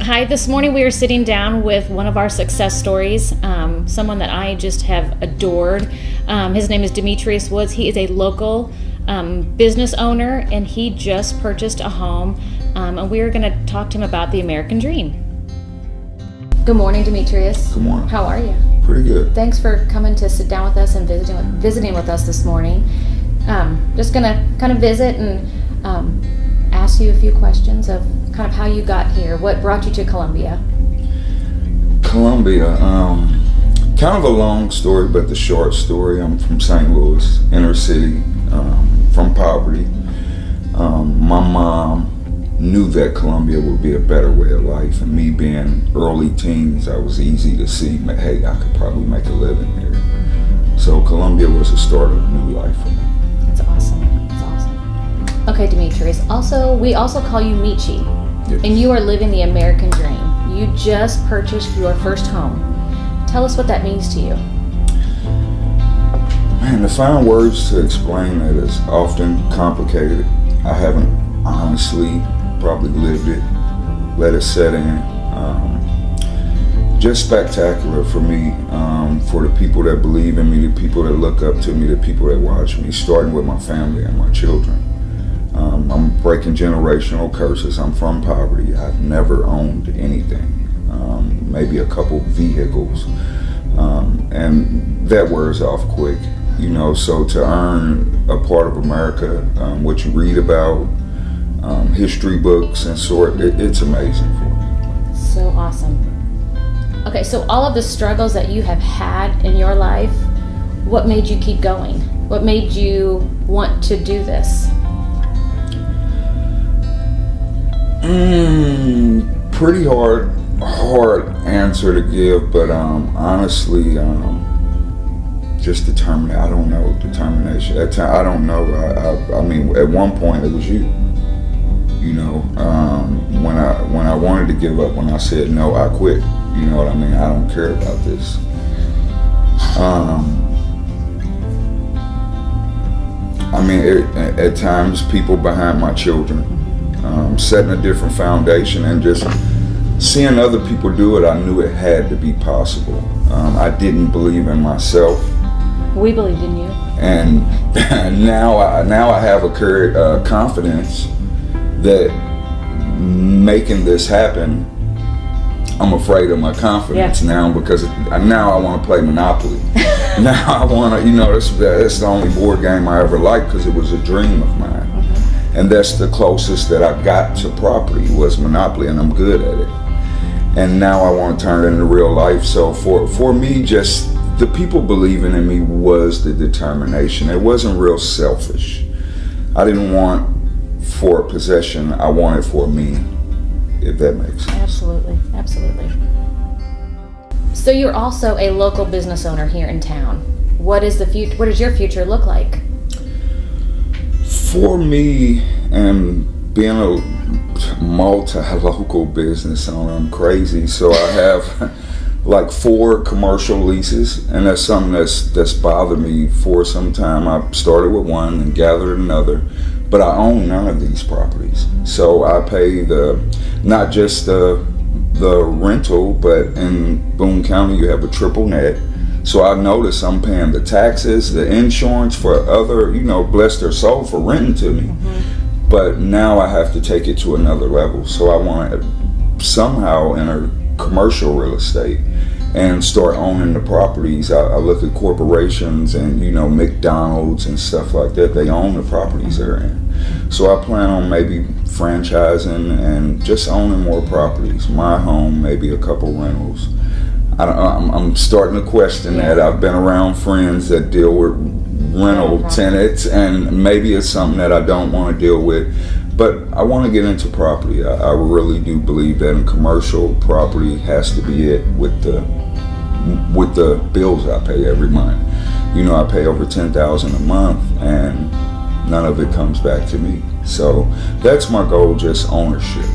Hi, this morning we are sitting down with one of our success stories, someone that I just have adored. His name is Dimetrious Woods. He is a local business owner, and he just purchased a home, and we are going to talk to him about the American dream. Good morning, Dimetrious. Good morning. How are you? Pretty good. Thanks for coming to sit down with us and visiting with us this morning. Just going to kind of visit and ask you a few questions of kind of how you got here. What brought you to Columbia? Columbia, kind of a long story, but the short story. I'm from St. Louis, inner city, from poverty. My mom knew that Columbia would be a better way of life, and me being early teens, I was easy to see, hey, I could probably make a living here. So Columbia was the start of a new life for me. That's awesome. That's awesome. Okay, Dimetrious. We also call you Michi, Yes. and you are living the American dream. You just purchased your first home. Tell us what that means to you. Man, to find words to explain that is often complicated. I haven't honestly probably lived it, let it set in. Just spectacular for me, for the people that believe in me, the people that look up to me, the people that watch me, starting with my family and my children. I'm breaking generational curses. I'm from poverty. I've never owned anything, maybe a couple vehicles, and that wears off quick, you know. So to earn a part of America, what you read about, history books and it's amazing for me. So awesome. Okay, so all of the struggles that you have had in your life, what made you keep going? What made you want to do this? Pretty hard answer to give, but honestly, just determination. I don't know, determination. At time, I don't know. I mean, at one point it was you. You know, when I wanted to give up, when I said no, I quit. You know what I mean? I don't care about this. I mean, at times, people behind my children, setting a different foundation and just seeing other people do it, I knew it had to be possible. I didn't believe in myself. We believed in you. And now I have a confidence that making this happen, I'm afraid of my confidence now, because now I want to play Monopoly. Now I want to, you know, that's the only board game I ever liked because it was a dream of mine. And that's the closest that I got to property was Monopoly, and I'm good at it. And now I want to turn it into real life. So for me, just the people believing in me was the determination. It wasn't real selfish. I didn't want for a possession, I wanted for me, if that makes sense. Absolutely, absolutely. So you're also a local business owner here in town. What does your future look like? For me, and being a multi-local business owner, I'm crazy. So I have like 4 commercial leases, and that's something that's bothered me for some time. I started with one and gathered another, but I own none of these properties. So I pay not just the rental, but in Boone County you have a triple net. So I notice I'm paying the taxes, the insurance for other, you know, bless their soul for renting to me. But now I have to take it to another level. So I want to somehow enter commercial real estate and start owning the properties. I look at corporations and, you know, McDonald's and stuff like that. They own the properties they're in. So I plan on maybe franchising and just owning more properties. My home, maybe a couple rentals. I'm starting to question that. I've been around friends that deal with rental tenants, and maybe it's something that I don't want to deal with. But I want to get into property. I really do believe that in commercial, property has to be it with the bills I pay every month. You know, I pay over $10,000 a month, and none of it comes back to me. So that's my goal, just ownership.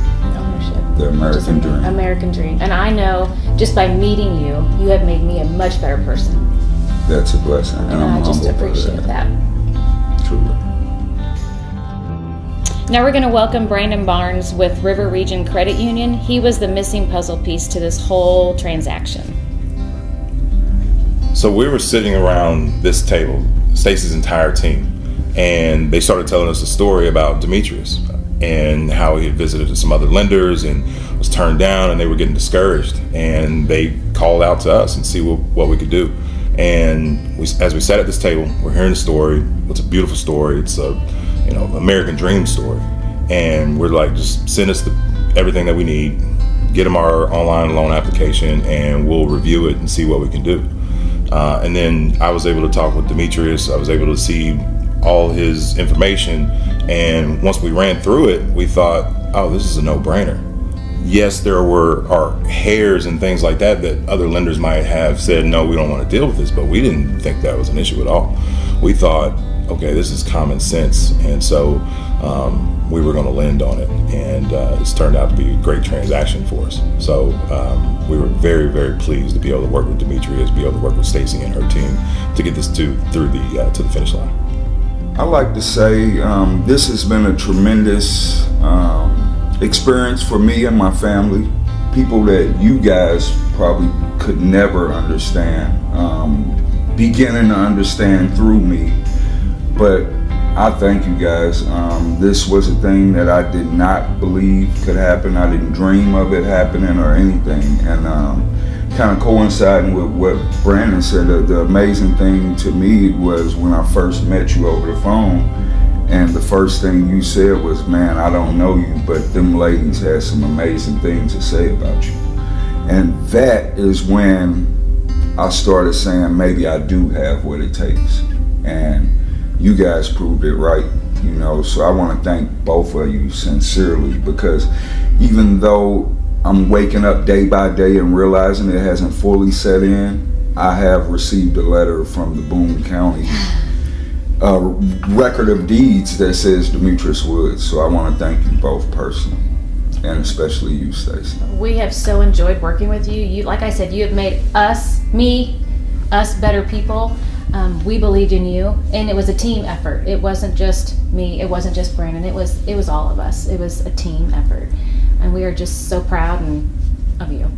The American dream. American dream. And I know just by meeting you, you have made me a much better person. That's a blessing. And I just appreciate that. Truly. Now we're going to welcome Brandon Barnes with River Region Credit Union. He was the missing puzzle piece to this whole transaction. So we were sitting around this table, Stacy's entire team, and they started telling us a story about Dimetrious and how he had visited some other lenders and was turned down, and they were getting discouraged. And they called out to us and see what we could do. And as we sat at this table, we're hearing the story. It's a beautiful story. It's a American dream story. And we're like, just send us everything that we need, get them our online loan application, and we'll review it and see what we can do. And then I was able to talk with Demetrius. I was able to see all his information. And once we ran through it, we thought, oh, this is a no-brainer. Yes, there are hairs and things like that other lenders might have said, no, we don't want to deal with this, but we didn't think that was an issue at all. We thought, okay, this is common sense, and so we were going to lend on it, and it's turned out to be a great transaction for us. So we were very, very pleased to be able to work with Demetrious, be able to work with Stacy and her team to get this to the finish line. I like to say this has been a tremendous experience for me and my family. People that you guys probably could never understand, beginning to understand through me. But I thank you guys. This was a thing that I did not believe could happen. I didn't dream of it happening or anything. And kind of coinciding with what Brandon said, the amazing thing to me was when I first met you over the phone, and the first thing you said was, man, I don't know you, but them ladies had some amazing things to say about you. And that is when I started saying, maybe I do have what it takes. And you guys proved it right, so I want to thank both of you sincerely, because even though I'm waking up day by day and realizing it hasn't fully set in, I have received a letter from the Boone County record of deeds that says Dimetrious Woods. So I want to thank you both personally, and especially you, Stacy. We have so enjoyed working with you. You, like I said, you have made us better people. We believed in you, and it was a team effort. It wasn't just me. It wasn't just Brandon. It was all of us. It was a team effort, and we are just so proud of you.